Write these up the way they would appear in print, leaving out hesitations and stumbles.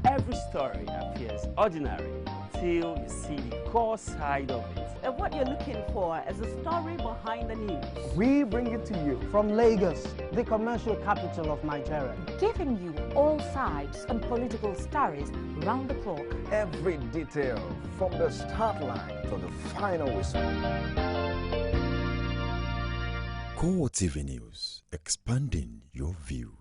Every story appears ordinary until you see the core side of it. And what you're looking for is a story behind the news. We bring it to you from Lagos, the commercial capital of Nigeria. Giving you all sides and political stories round the clock. Every detail from the start line to the final whistle. CoreTV News, expanding your view.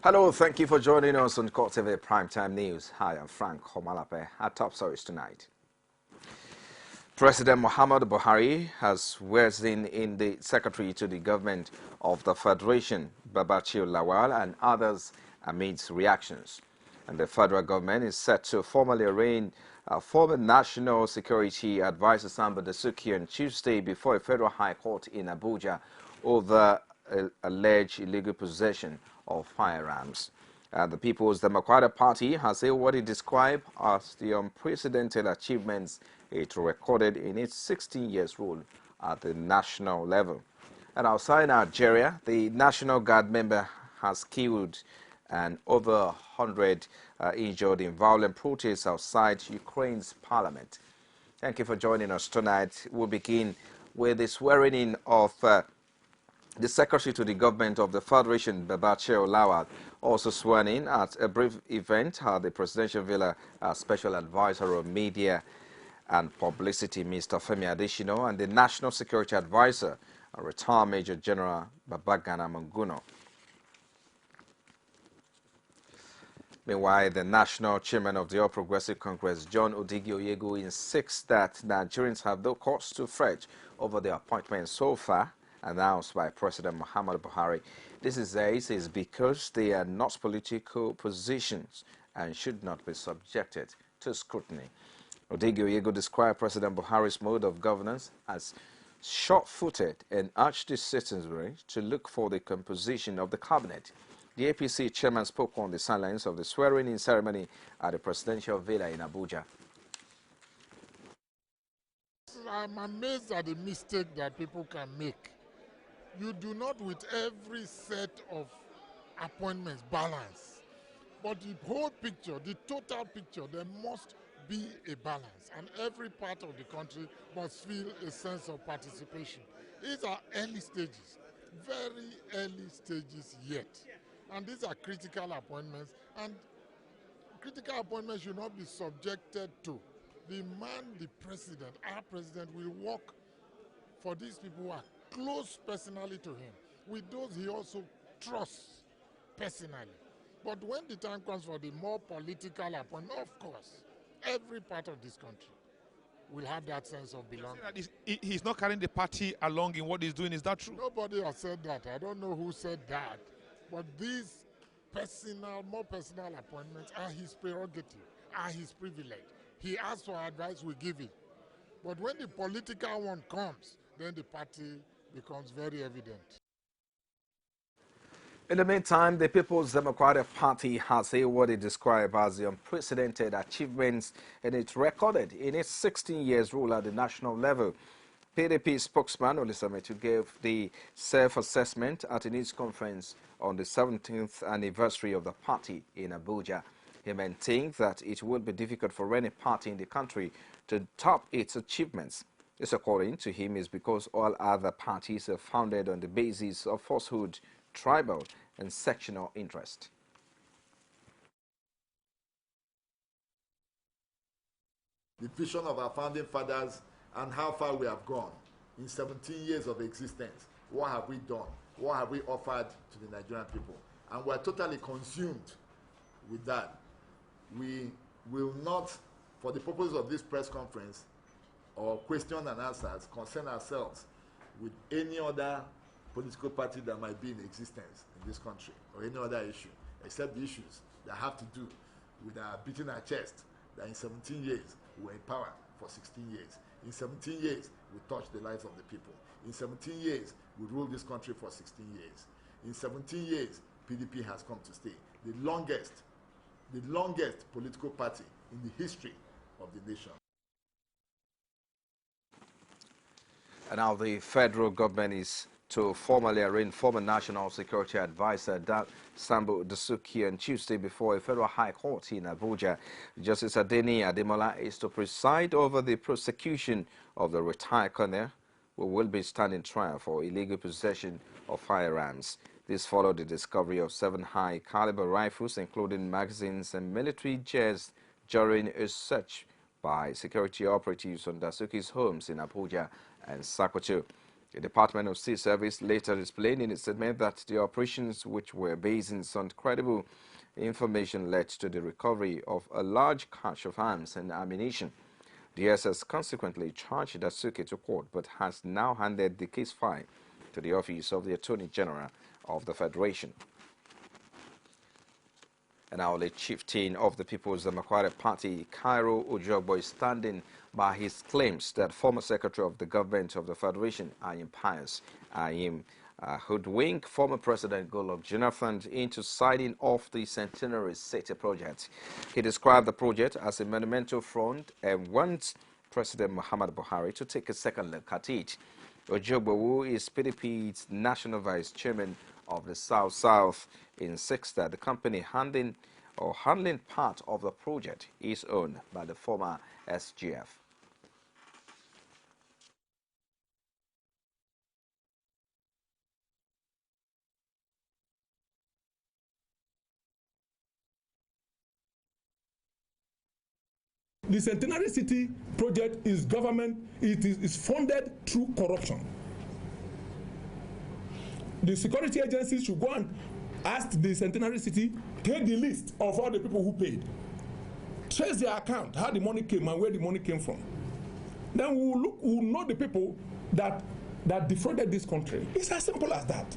Hello, thank you for joining us on CoreTV Primetime News. Hi, I'm Frank Homalape. Our top stories tonight. President Muhammadu Buhari has sworn in the Secretary to the Government of the Federation, Babachir Lawal, and others amidst reactions. And the federal government is set to formally arraign former National Security Advisor Samba Dasuki on Tuesday before a federal high court in Abuja over alleged illegal possession of firearms. The People's Democratic Party has already described as the unprecedented achievements it recorded in its 16 years rule at the national level. And outside Nigeria, the National Guard member has killed and over 100 injured in violent protests outside Ukraine's parliament. Thank you for joining us tonight. We'll begin with the swearing-in of the Secretary to the Government of the Federation, Babachir Lawal, also sworn in at a brief event at the Presidential Villa. Special Advisor of Media and Publicity, Mr. Femi Adesina, and the National Security Advisor, retired Major General Babagana Manguno. Meanwhile, the National Chairman of the All Progressive Congress, John Odigi Oyego, insists that Nigerians have no cause to fret over the appointment so far announced by President Muhammadu Buhari. This is because they are not political positions and should not be subjected to scrutiny. Odigi Oyego described President Buhari's mode of governance as short-footed and urged the citizenry to look for the composition of the cabinet. The APC chairman spoke on the silence of the swearing-in ceremony at the Presidential Villa in Abuja. I'm amazed at the mistake that people can make. You do not, with every set of appointments, balance. But the whole picture, the total picture, there must be a balance. And every part of the country must feel a sense of participation. These are early stages, very early stages yet. And these are critical appointments. And critical appointments should not be subjected to. The man, the president, our president, will work for these people who are close personally to him, with those he also trusts personally. But when the time comes for the more political appointment, of course, every part of this country will have that sense of belonging. He's not carrying the party along in what he's doing. Is that true? Nobody has said that. I don't know who said that. But these more personal appointments are his prerogative, are his privilege. He asks for advice, we give it. But when the political one comes, then the party becomes very evident. In the meantime, the People's Democratic Party has already described as the unprecedented achievements it recorded in its 16 years rule at the national level. PDP spokesman Olisametu gave the self-assessment at a news conference on the 17th anniversary of the party in Abuja. He maintained that it would be difficult for any party in the country to top its achievements. This, according to him, is because all other parties are founded on the basis of falsehood, tribal, and sectional interest. The vision of our founding fathers and how far we have gone in 17 years of existence. What have we done? What have we offered to the Nigerian people? And we're totally consumed with that. We will not, for the purpose of this press conference, or question and answers, concern ourselves with any other political party that might be in existence in this country, or any other issue, except the issues that have to do with our beating our chest that in 17 years we were in power for 16 years. In 17 years, we touched the lives of the people. In 17 years, we ruled this country for 16 years. In 17 years, PDP has come to stay. The longest the longest political party in the history of the nation. And now the federal government is to formally arraign former National Security Advisor Sambo Dasuki on Tuesday before a federal high court in Abuja. Justice Adeni Ademola is to preside over the prosecution of the retired colonel, who will be standing trial for illegal possession of firearms. This followed the discovery of 7 high-caliber rifles, including magazines and military jets, during a search by security operatives on Dasuki's homes in Abuja and Sokoto. The Department of State Service later explained in its statement that the operations, which were based on some credible information, led to the recovery of a large cache of arms and ammunition. The SS consequently charged Dasuki to court, but has now handed the case file to the Office of the Attorney General of the Federation. And now the chieftain of the People's Democratic Party, Cairo Ojogbo, is standing by his claims that former Secretary of the Government of the Federation, Ayim Pius, hoodwinked former President Goodluck Jonathan into signing off the Centenary City project. He described the project as a monumental front and wants President Muhammad Buhari to take a second look at it. Ojogbo, who is PDP's National Vice Chairman of the South-South, insists that the company handling part of the project is owned by the former SGF. The Centenary City project is government, it is funded through corruption. The security agencies should go and ask the Centenary City, take the list of all the people who paid. Trace their account, how the money came and where the money came from. Then we'll know the people that defrauded this country. It's as simple as that.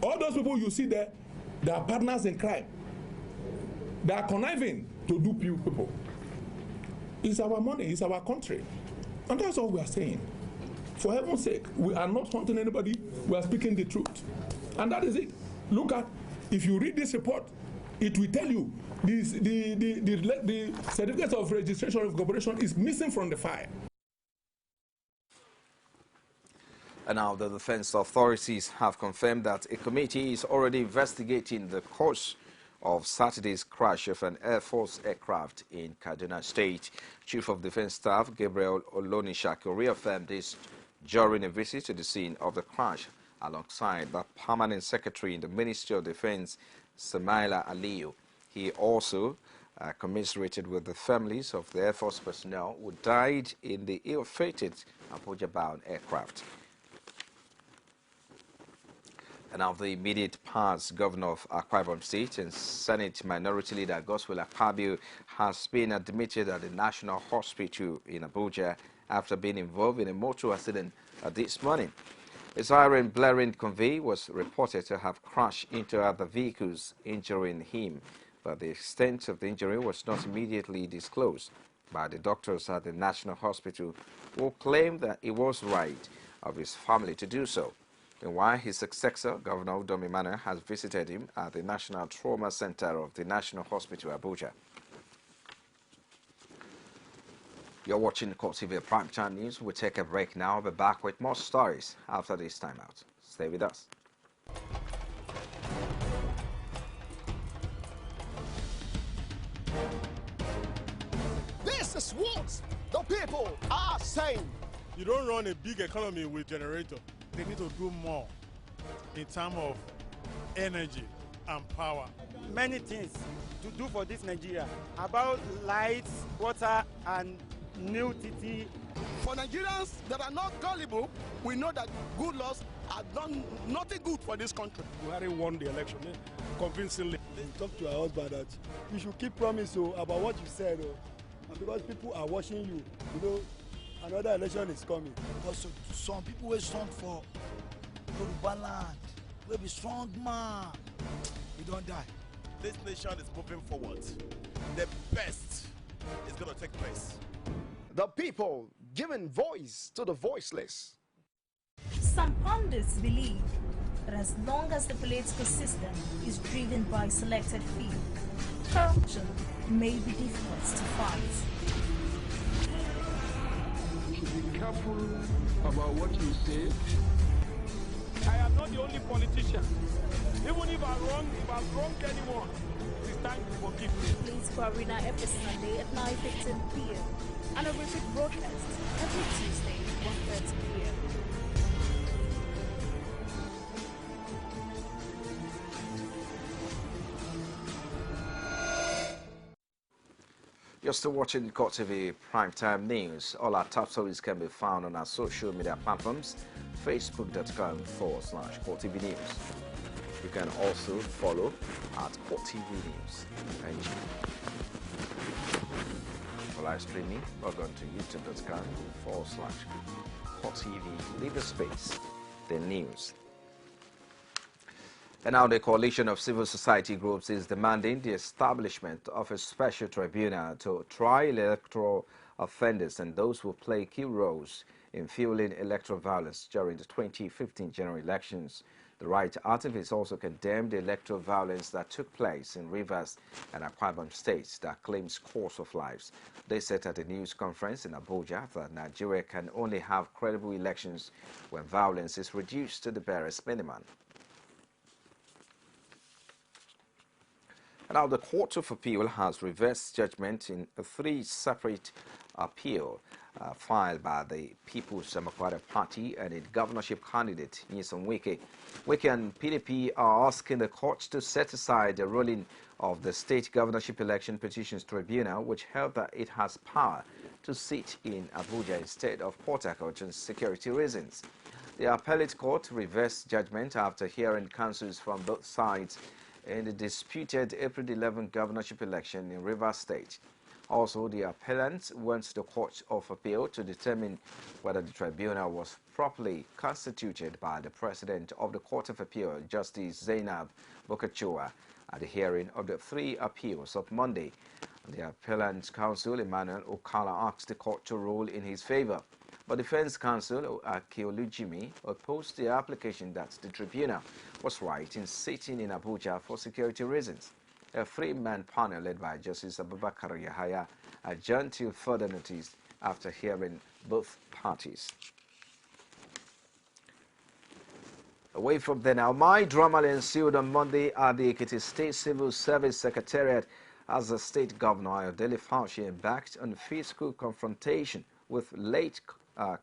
All those people you see there, they are partners in crime. They are conniving to dupe you people. It's our money, it's our country. And that's all we are saying. For heaven's sake, we are not hunting anybody, we are speaking the truth. And that is it. Look at, if you read this report, it will tell you the certificate of registration of corporation is missing from the file. And now the defense authorities have confirmed that a committee is already investigating the cause of Saturday's crash of an Air Force aircraft in Kaduna State. Chief of Defense Staff Gabriel Olonishaku reaffirmed this during a visit to the scene of the crash alongside the Permanent Secretary in the Ministry of Defense, Samaila Aliyu. He also commiserated with the families of the Air Force personnel who died in the ill-fated Abuja-bound aircraft. And now the immediate past governor of Akwa Ibom State and Senate Minority Leader Godswill Akpabio has been admitted at the National Hospital in Abuja after being involved in a motor accident this morning. A siren blaring convey was reported to have crashed into other vehicles, injuring him, but the extent of the injury was not immediately disclosed by the doctors at the National Hospital, who claimed that it was right of his family to do so. And while his successor, Governor Udom Emmanuel, has visited him at the National Trauma Center of the National Hospital, Abuja. You're watching CoreTV Primetime News. We'll take a break now. I'll be back with more stories after this time out. Stay with us. This is what the people are saying. You don't run a big economy with generator. They need to do more in terms of energy and power. Many things to do for this Nigeria about lights, water, and new TT. For Nigerians that are not gullible, we know that good laws have done nothing good for this country. Buhari won the election convincingly. Talk to your husband that you should keep promise about what you said, and because people are watching you, you know, another election is coming. Also, some people will stand for Yoruba land, will be strong man. We don't die. This nation is moving forward. The best is going to take place. The people giving voice to the voiceless. Some pundits believe that as long as the political system is driven by selected few, corruption may be difficult to fight. You should be careful about what you say. I am not the only politician. Even if I've wronged anyone, it is time to forgive me. Political Arena every Sunday at 9:15 p.m. and a repeat broadcast every Tuesday at 1:30 p.m. You're still watching CoreTV Primetime News. All our top stories can be found on our social media platforms, facebook.com/CoreTV News. You can also follow at CoreTV News. For live streaming, log on to youtube.com/CoreTV. Leave a space, the news. And now the coalition of civil society groups is demanding the establishment of a special tribunal to try electoral offenders and those who play key roles in fueling electoral violence during the 2015 general elections. The right activists also condemned the electoral violence that took place in Rivers and Akwa Ibom states that claims scores of lives. They said at a news conference in Abuja that Nigeria can only have credible elections when violence is reduced to the barest minimum. Now, the Court of Appeal has reversed judgment in 3 separate appeals filed by the People's Democratic Party and its governorship candidate, Nyesom Wike. Wike and PDP are asking the court to set aside the ruling of the State Governorship Election Petitions Tribunal, which held that it has power to sit in Abuja instead of Port Harcourt on security reasons. The appellate court reversed judgment after hearing counsels from both sides in the disputed April 11 governorship election in Rivers State. Also, the appellant wants the Court of Appeal to determine whether the tribunal was properly constituted by the President of the Court of Appeal, Justice Zainab Bokachua, at the hearing of the 3 appeals of Monday. The appellant's counsel, Emmanuel Okala, asked the court to rule in his favor. But defense counsel Akiolujimi opposed the application that the tribunal was right in sitting in Abuja for security reasons. A 3-man panel led by Justice Abubakar Yahaya adjourned till further notice after hearing both parties. Away from there now, my drama ensued on Monday at the Ekiti State Civil Service Secretariat as the state governor Ayodele Fauci embarked on fiscal confrontation with late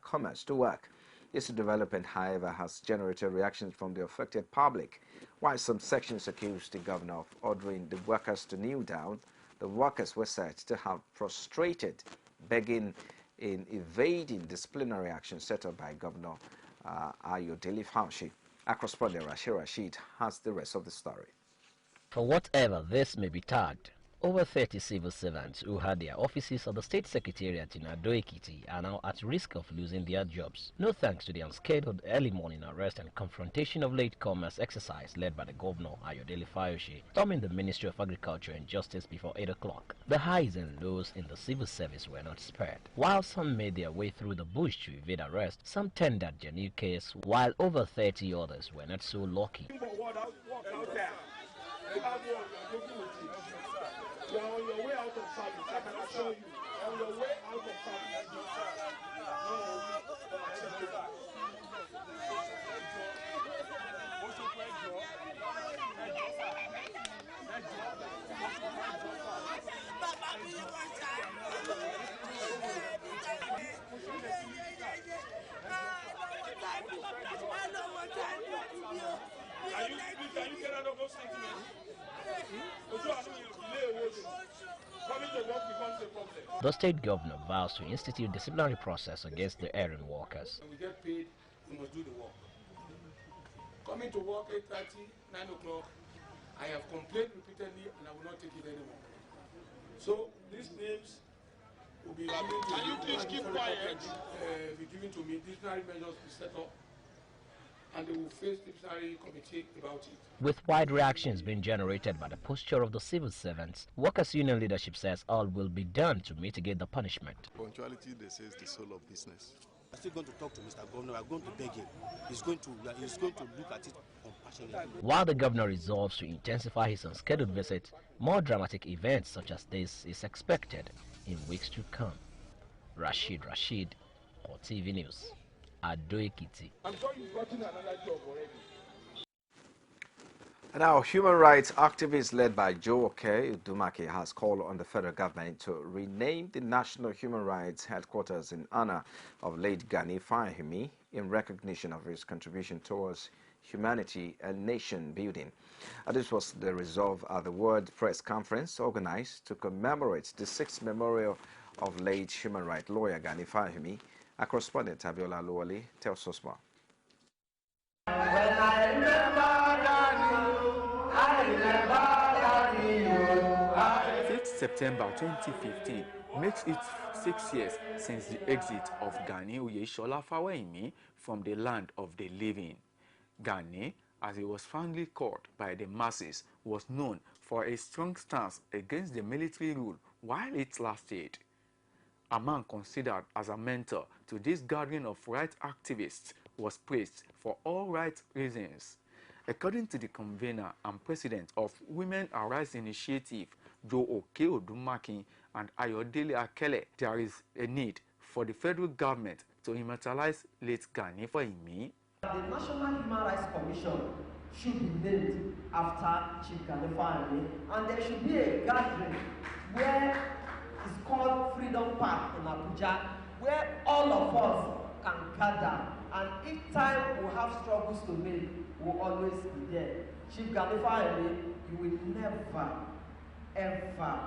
comers to work. This development, however, has generated reactions from the affected public. While some sections accused the governor of ordering the workers to kneel down, the workers were said to have prostrated, begging in evading disciplinary action set up by Governor Ayodele Fauci. Our correspondent Rashid has the rest of the story. For whatever this may be tagged, over 30 civil servants who had their offices at the State Secretariat in Ado-Ekiti are now at risk of losing their jobs. No thanks to the unscheduled early morning arrest and confrontation of latecomers exercise led by the Governor Ayodele Fauci, storming the Ministry of Agriculture and Justice before 8 o'clock. The highs and lows in the civil service were not spared. While some made their way through the bush to evade arrest, some tendered their new case, while over 30 others were not so lucky. You are on your way out of service. I can assure you. On your way out of service. Can you get out of those statements? The state governor vows to institute disciplinary process against the errand workers. When we get paid, we must do the work. Coming to work 8:30, 9 o'clock, I have complained repeatedly and I will not take it anymore. So these names will be given to me. Can you please keep quiet? Be given to me. Disciplinary measures will be set up, and they will face disciplinary committee about it. With wide reactions being generated by the posture of the civil servants, workers' union leadership says all will be done to mitigate the punishment. Punctuality, they say, is the soul of business. We're still going to talk to Mr. Governor. We're going to beg him. He's going to look at it compassionately. While the governor resolves to intensify his unscheduled visit, more dramatic events such as this is expected in weeks to come. Rashid, CoreTV News, Ado-Ekiti. I'm sure you've gotten another job already. Now, human rights activist led by Joe Udumake has called on the federal government to rename the National Human Rights Headquarters in honor of late Gani Fahimi in recognition of his contribution towards humanity and nation building. This was the resolve at the World Press Conference organized to commemorate the 6th memorial of late human rights lawyer Gani Fahimi. Our correspondent Abiola Luwale tells us more. 5th September 2015 makes it 6 years since the exit of Gani Oyeshola Fawemi from the land of the living. Gani, as he was fondly called by the masses, was known for a strong stance against the military rule while it lasted. A man considered as a mentor to this gathering of rights activists was praised for all right reasons. According to the convener and president of Women Arise Initiative, Joe Udumake and Ayodele Akele, there is a need for the federal government to immortalize late Gani Fahimi. The National Human Rights Commission should be named after Chief Gani Fahimi, and there should be a gathering where it's called Freedom Park in Abuja, where all of us can gather, and each time we have struggles to make, we'll always be there. Chief Gani Fahimi, you will never, ever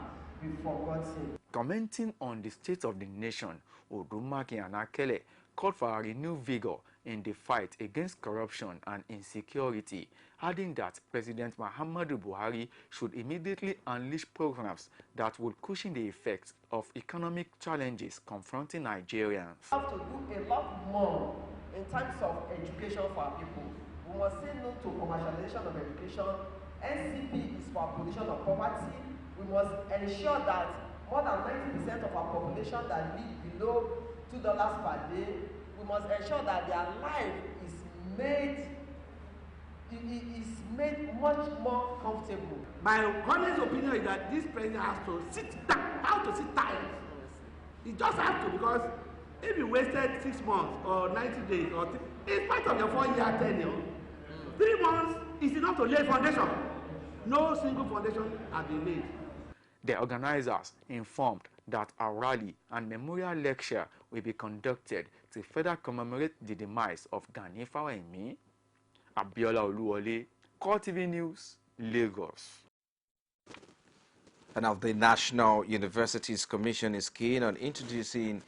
be forgotten. Commenting on the state of the nation, Udumake and Akele called for a renewed vigor in the fight against corruption and insecurity, adding that President Muhammadu Buhari should immediately unleash programs that would cushion the effects of economic challenges confronting Nigerians. We have to do a lot more in terms of education for our people. We must say no to commercialization of education. NCP is for abolition of poverty. We must ensure that more than 90% of our population that live below $2 per day, we must ensure that their life is made much more comfortable. My honest opinion is that this president has to sit down. How to sit tight? He just has to, because if you wasted 6 months or 90 days, or in spite of your 4-year tenure, 3 months is enough to lay foundation. No single foundation has been laid. The organizers informed that a rally and memorial lecture will be conducted to further commemorate the demise of Gani Fawemi. Abiola Oluwole, CoreTV News, Lagos. And now the National Universities Commission is keen on introducing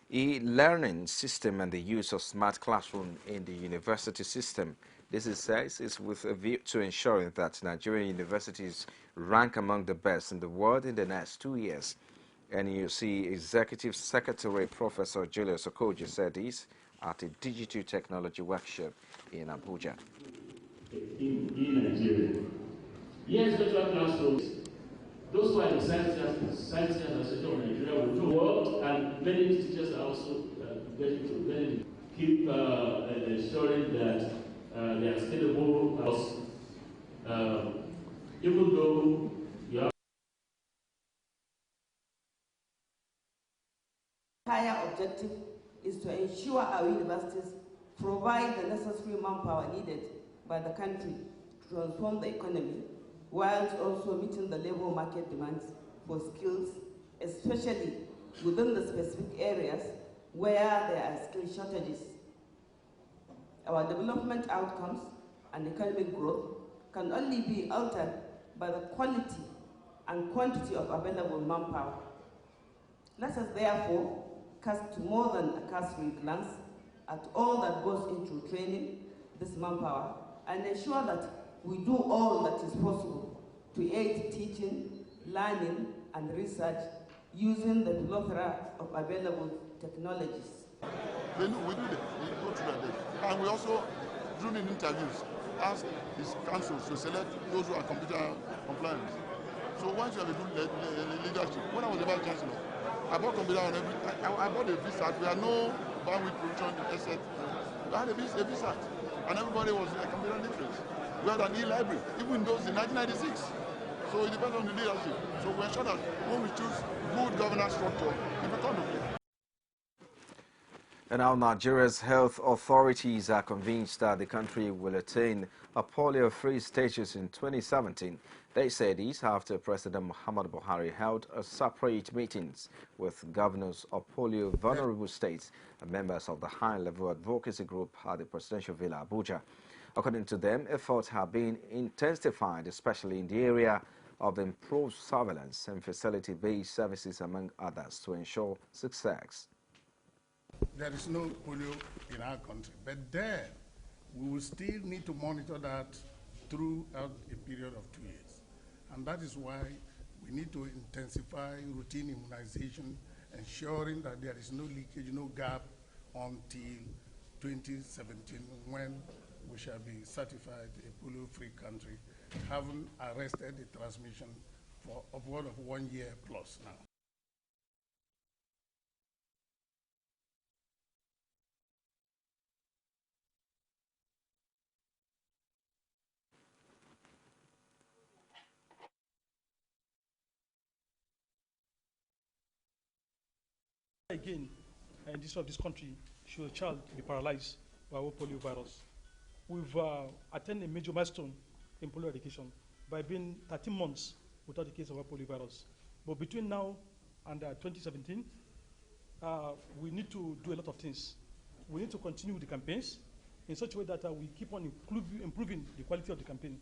e-learning system and the use of smart classroom in the university system. This is with a view to ensuring that Nigerian universities rank among the best in the world in the next 2 years. NUC Executive Secretary Professor Julius Okoji said this at a digital technology workshop in Abuja. In Nigeria, yes, virtual classrooms. Those who are in Science Association of Nigeria will do work, and many teachers are also getting to keep ensuring that they are scalable. Even though you have higher objective is to ensure our universities provide the necessary manpower needed by the country to transform the economy, whilst also meeting the labor market demands for skills, especially within the specific areas where there are skill shortages. Our development outcomes and economic growth can only be altered by the quality and quantity of available manpower. Let us therefore cast more than a cursory glance at all that goes into training this manpower and ensure that we do all that is possible to aid teaching, learning, and research using the plethora of available technologies. We do that. We go through that. And we also, during interviews, ask his councils to select those who are computer compliant. So once you have a good leadership, when I was a vice chancellor, I bought computer on every. I bought a visa. We had no bandwidth provision, etc. We had a VSAT, and everybody was computer literate. We had an e-library, even those in 1996. So it depends on the leadership. So we ensure that when we choose good governance structure, it will come to play. And now Nigeria's health authorities are convinced that the country will attain a polio-free status in 2017. They say this after President Muhammad Buhari held a separate meetings with governors of polio-vulnerable states and members of the high-level advocacy group at the presidential villa Abuja. According to them, efforts have been intensified, especially in the area of improved surveillance and facility-based services, among others, to ensure success. There is no polio in our country, but then we will still need to monitor that throughout a period of 2 years. And that is why we need to intensify routine immunization, ensuring that there is no leakage, no gap until 2017, when we shall be certified a polio-free country, having arrested the transmission for upward of 1 year plus now. Again, in this country, should a child be paralyzed by polio virus? We've attained a major milestone in polio eradication by being 13 months without the case of polio virus. But between now and 2017, we need to do a lot of things. We need to continue the campaigns in such a way that we keep on improving the quality of the campaign.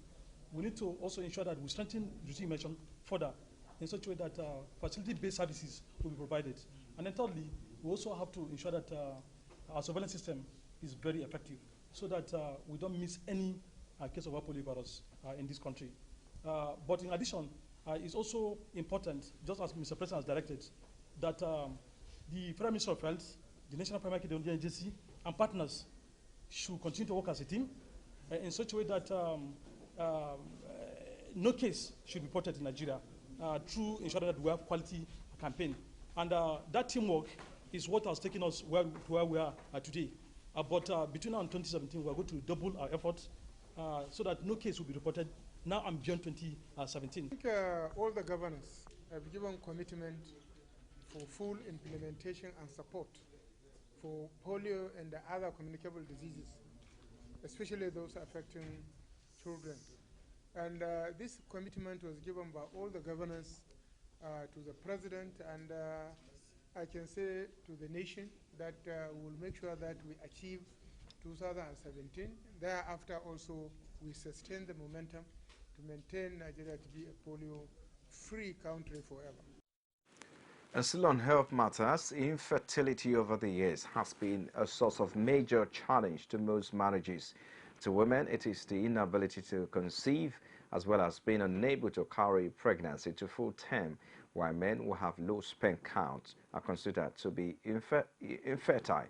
We need to also ensure that we strengthen routine immunization further in such a way that facility-based services will be provided. And then thirdly, we also have to ensure that our surveillance system is very effective so that we don't miss any case of polio virus in this country. But in addition, it's also important, just as Mr. President has directed, that the Federal Ministry of Health, the National Primary Care Agency, and partners should continue to work as a team in such a way that no case should be reported in Nigeria through ensuring that we have quality campaign. And that teamwork is what has taken us to where we are today. But between now and 2017, we are going to double our efforts so that no case will be reported now and beyond 2017. I think all the governors have given commitment for full implementation and support for polio and the other communicable diseases, especially those affecting children. And this commitment was given by all the governors to the president, and I can say to the nation that we'll make sure that we achieve 2017. Thereafter also we sustain the momentum to maintain Nigeria to be a polio-free country forever. And still on health matters, infertility over the years has been a source of major challenge to most marriages. To women, it is the inability to conceive as well as being unable to carry pregnancy to full term, while men who have low sperm count are considered to be infertile.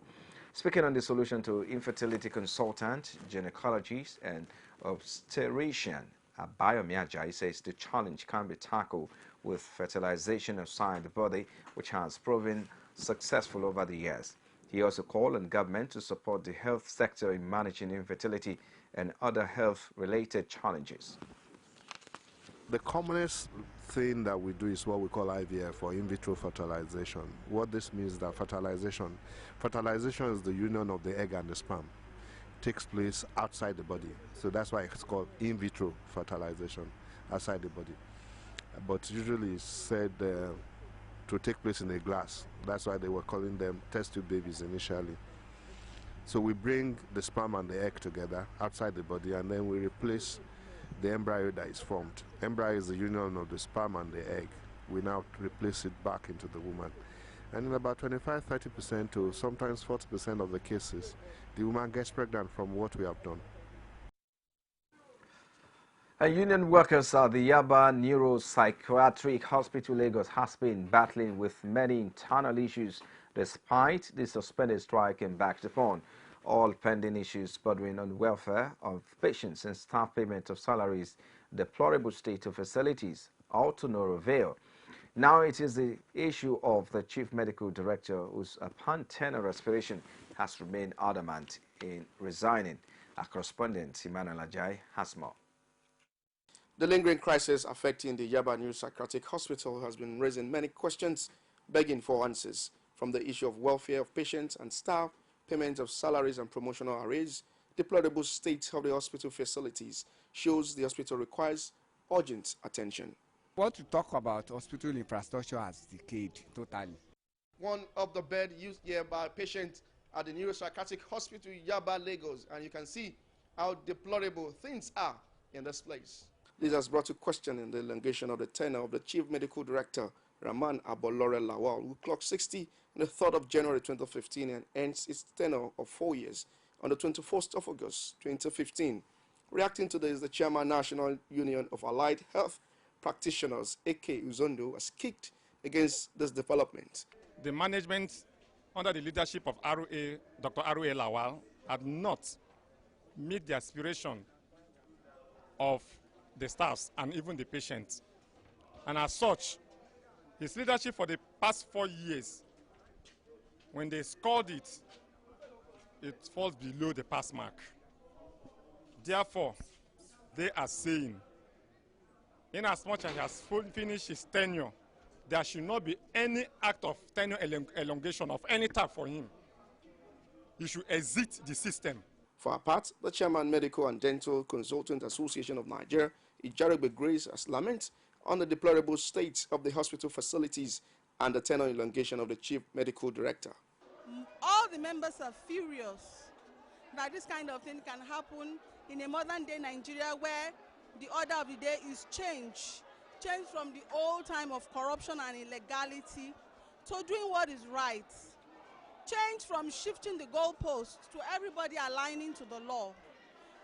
Speaking on the solution to infertility, consultant, gynecologist, and obstetrician Abayomi Ajayi says the challenge can be tackled with fertilization outside the body, which has proven successful over the years. He also called on government to support the health sector in managing infertility and other health-related challenges. The commonest thing that we do is what we call IVF, or in vitro fertilization. What this means is that fertilization is the union of the egg and the sperm. It takes place outside the body. So that's why it's called in vitro fertilization, outside the body. But usually it's said to take place in a glass. That's why they were calling them test tube babies initially. So we bring the sperm and the egg together outside the body, and then we replace the embryo that is formed. Embryo is the union of the sperm and the egg. We now replace it back into the woman. And in about 25-30% to sometimes 40% of the cases, the woman gets pregnant from what we have done. And union workers at the Yaba Neuropsychiatric Hospital Lagos has been battling with many internal issues despite the suspended strike embarked upon. All pending issues bordering on welfare of patients and staff payment of salaries, deplorable state of facilities, all to no avail. Now it is the issue of the Chief Medical Director, whose upon tenure aspiration has remained adamant in resigning. Our correspondent, Emmanuel Ajay, has more. The lingering crisis affecting the Yaba New Psychiatric Hospital has been raising many questions, begging for answers, from the issue of welfare of patients and staff, payment of salaries and promotional arrears. Deplorable state of the hospital facilities shows the hospital requires urgent attention. What to talk about hospital infrastructure has decayed totally. One of the beds used here by patients at the Neuropsychiatric Hospital, Yaba, Lagos, and you can see how deplorable things are in this place. This has brought to question in the elongation of the tenure of the Chief Medical Director, Rahman Abolore Lawal, who clocked 60 on the 3rd of January 2015 and ends its tenure of 4 years on the 21st of August 2015. Reacting to this, the Chairman National Union of Allied Health Practitioners, A.K. Uzondo, has kicked against this development. The management, under the leadership of Dr. R.A. Lawal, had not met the aspiration of the staffs and even the patients. And as such, his leadership for the past 4 years, when they scored it, it falls below the pass mark. Therefore, they are saying, in as much as he has finished his tenure, there should not be any act of tenure elongation of any type for him. He should exit the system. For her part, the Chairman Medical and Dental Consultant Association of Nigeria, Ijarigbe Grace, has lamented on the deplorable state of the hospital facilities and the tenure elongation of the Chief Medical Director. All the members are furious that this kind of thing can happen in a modern day Nigeria, where the order of the day is change from the old time of corruption and illegality to doing what is right. Change from shifting the goalposts to everybody aligning to the law.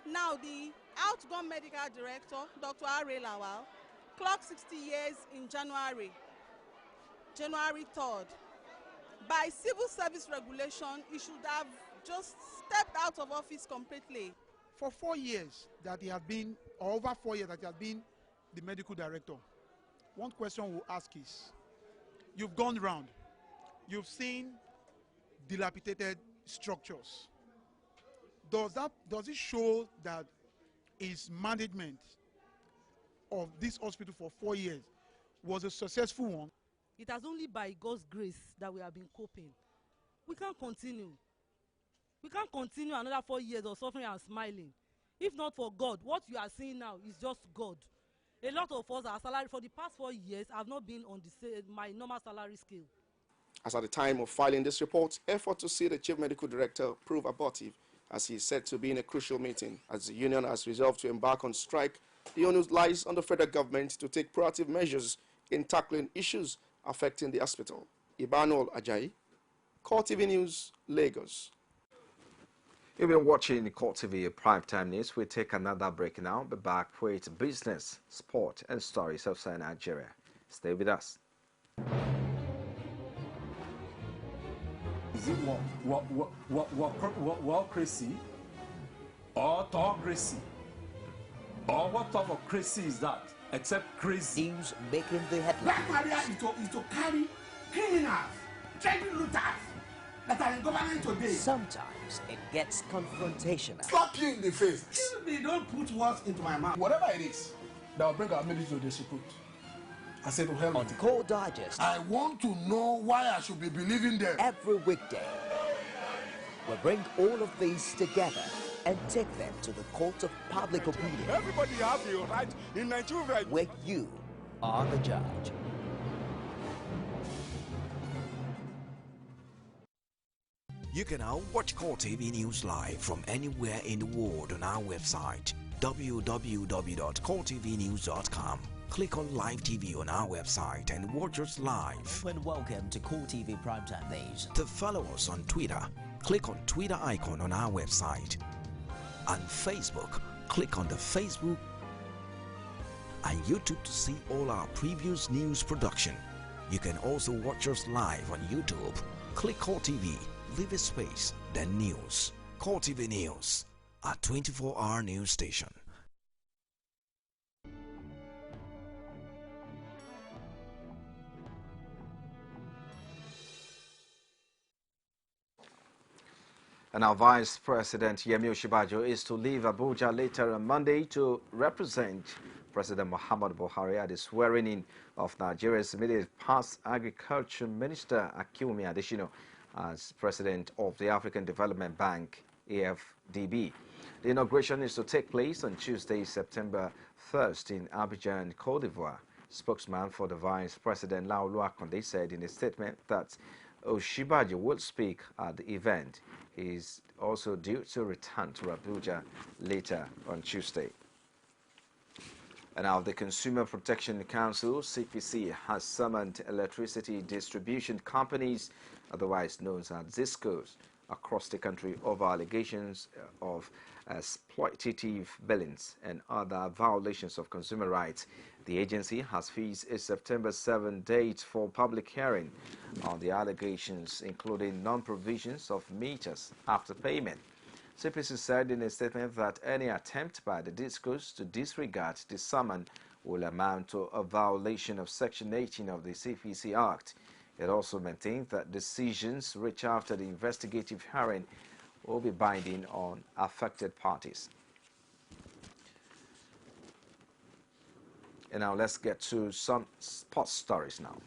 Now, the outgone medical director, Dr. R.A. Lawal, clocked 60 years in January 3rd. By civil service regulation, he should have just stepped out of office completely. For 4 years that he had been, or over 4 years that he had been the medical director, one question we'll ask is, you've gone round, you've seen dilapidated structures. Does it show that his management of this hospital for 4 years was a successful one? It has only by God's grace that we have been coping. We can't continue. We can't continue another 4 years of suffering and smiling. If not for God, what you are seeing now is just God. A lot of us, our salary for the past 4 years have not been on my normal salary scale. As at the time of filing this report, effort to see the Chief Medical Director prove abortive, as he is said to be in a crucial meeting. As the union has resolved to embark on strike, the onus lies on the federal government to take proactive measures in tackling issues affecting the hospital. Emmanuel Ajay, CoreTV News, Lagos. You've been watching CoreTV Primetime News. We'll take another break now. Be back with business, sport, and stories outside Nigeria. Stay with us. Is it crazy or autocracy? Or what type of crazy is that? Except crazy. News making the headlines. Black Maria is to carry criminals, trading looters that are in government today. Sometimes it gets confrontational. Slap you in the face. Excuse me, don't put words into my mouth. Whatever it is that will bring our military to disrepute, I said to hell. On Core Digest, I want to know why I should be believing them. Every weekday, we'll bring all of these together and take them to the court of public opinion. Everybody have the right in Nigeria. Where you are the judge. You can now watch CoreTV News live from anywhere in the world on our website, www.coretvnews.com. Click on Live TV on our website and watch us live. And welcome to CoreTV Primetime News. To follow us on Twitter, click on Twitter icon on our website. On Facebook, click on the Facebook and YouTube to see all our previous news production. You can also watch us live on YouTube. Click CoreTV, leave a space, then news. CoreTV News, a 24-hour news station. And our Vice President Yemi Osinbajo is to leave Abuja later on Monday to represent President Muhammadu Buhari at the swearing-in of Nigeria's immediate past Agriculture Minister Akinwumi Adesina as President of the African Development Bank, AFDB. The inauguration is to take place on Tuesday, September 1st in Abidjan, Cote d'Ivoire. Spokesman for the Vice President Laolu Akonde said in a statement that Osinbajo will speak at the event. He is also due to return to Abuja later on Tuesday. And now the Consumer Protection Council, CPC, has summoned electricity distribution companies, otherwise known as ZISCOs, across the country over allegations of exploitative billings and other violations of consumer rights. The agency has fixed a September 7 date for public hearing on the allegations, including non-provisions of meters after payment. CPC said in a statement that any attempt by the DISCOs to disregard the summon will amount to a violation of Section 18 of the CPC Act. It also maintained that decisions reached after the investigative hearing will be binding on affected parties. And now let's get to some sports stories now.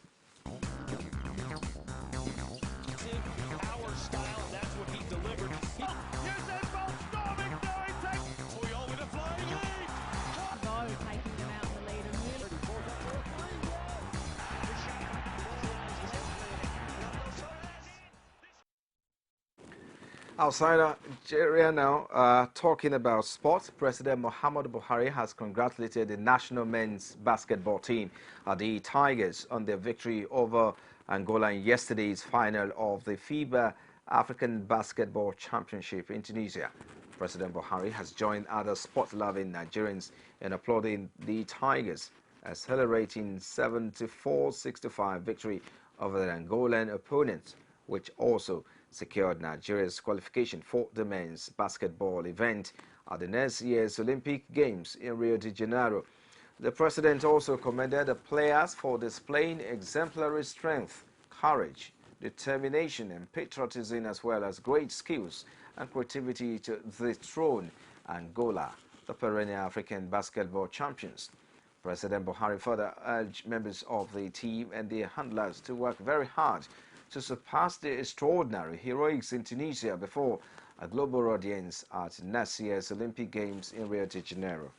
Outside Nigeria now, talking about sport, President Muhammadu Buhari has congratulated the national men's basketball team, the Tigers, on their victory over Angola in yesterday's final of the FIBA African Basketball Championship in Tunisia. President Buhari has joined other sport-loving Nigerians in applauding the Tigers, accelerating 74-65 victory over the Angolan opponents, which also secured Nigeria's qualification for the men's basketball event at the next year's Olympic Games in Rio de Janeiro. The president also commended the players for displaying exemplary strength, courage, determination and patriotism, as well as great skills and creativity to dethrone Angola, the perennial African basketball champions. President Buhari further urged members of the team and their handlers to work very hard to surpass the extraordinary heroics in Tunisia before a global audience at next year's Olympic Games in Rio de Janeiro.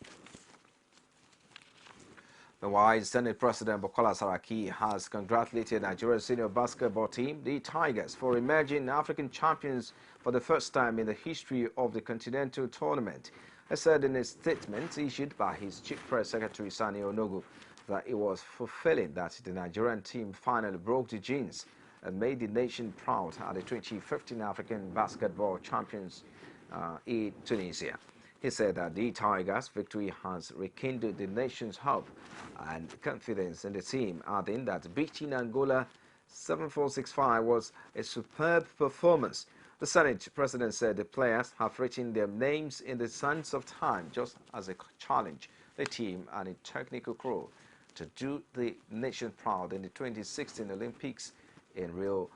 Meanwhile, Senate President Bukola Saraki has congratulated Nigeria's senior basketball team, the Tigers, for emerging African champions for the first time in the history of the continental tournament. He said in a statement issued by his Chief Press Secretary Sani Onogu that it was fulfilling that the Nigerian team finally broke the jinx and made the nation proud at the 2015 African Basketball Champions in Tunisia. He said that the Tigers' victory has rekindled the nation's hope and confidence in the team, adding that beating Angola 7-4-6-5 was a superb performance. The Senate President said the players have written their names in the sands of time just as a challenge the team and its technical crew to do the nation proud in the 2016 Olympics in Rio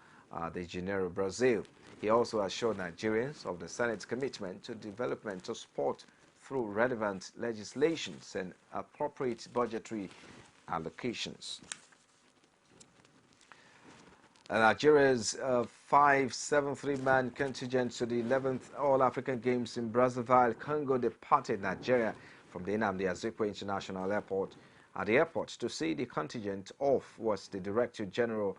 de Janeiro, Brazil. He also assured Nigerians of the Senate's commitment to development of sport through relevant legislations and appropriate budgetary allocations. Nigeria's 573-man contingent to the 11th All-African Games in Brazzaville, Congo, departed Nigeria from the Nnamdi Azikiwe International Airport. At the airport to see the contingent off was the Director General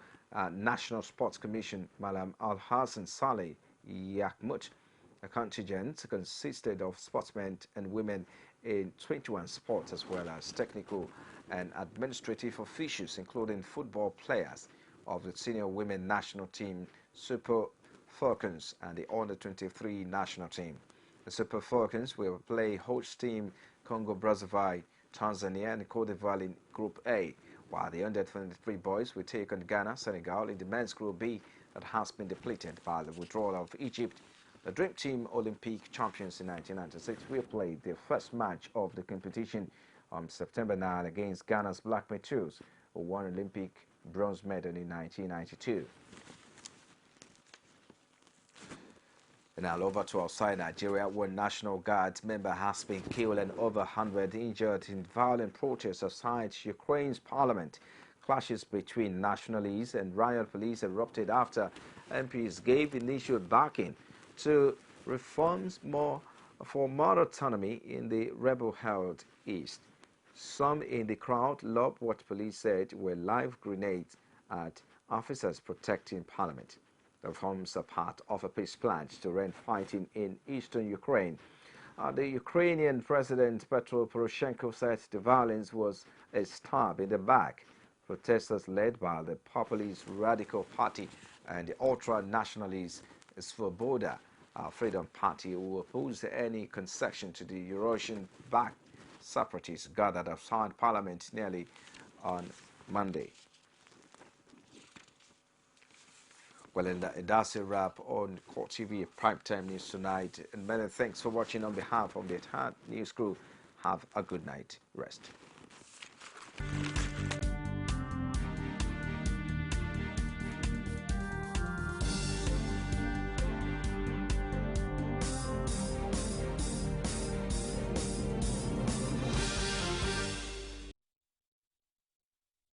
National Sports Commission, Malam Al-Hassan Saleh Yakmut. The contingent consisted of sportsmen and women in 21 sports, as well as technical and administrative officials, including football players of the senior women national team, Super Falcons, and the under-23 national team. The Super Falcons will play host team Congo-Brazzaville, Tanzania, and Cote d'Ivoire in Group A, while the under-23 boys will take on Ghana, Senegal in the men's Group B that has been depleted by the withdrawal of Egypt. The Dream Team Olympic champions in 1996 will play their first match of the competition on September 9 against Ghana's Black Meteors, who won Olympic bronze medal in 1992. Now over to outside Nigeria, where National Guard member has been killed and over 100 injured in violent protests outside Ukraine's parliament. Clashes between nationalists and riot police erupted after MPs gave initial backing to reforms for more autonomy in the rebel-held East. Some in the crowd lobbed what police said were live grenades at officers protecting parliament. The reforms are part of a peace plan to end fighting in eastern Ukraine. The Ukrainian President Petro Poroshenko said the violence was a stab in the back. Protesters led by the populist Radical Party and the ultra-nationalist Svoboda Freedom Party, who opposed any concession to the Eurasian-backed separatists, gathered outside Parliament nearly on Monday. Well, and that's a wrap on CoreTV Primetime News tonight. And many thanks for watching. On behalf of the entire news crew, have a good night. Rest.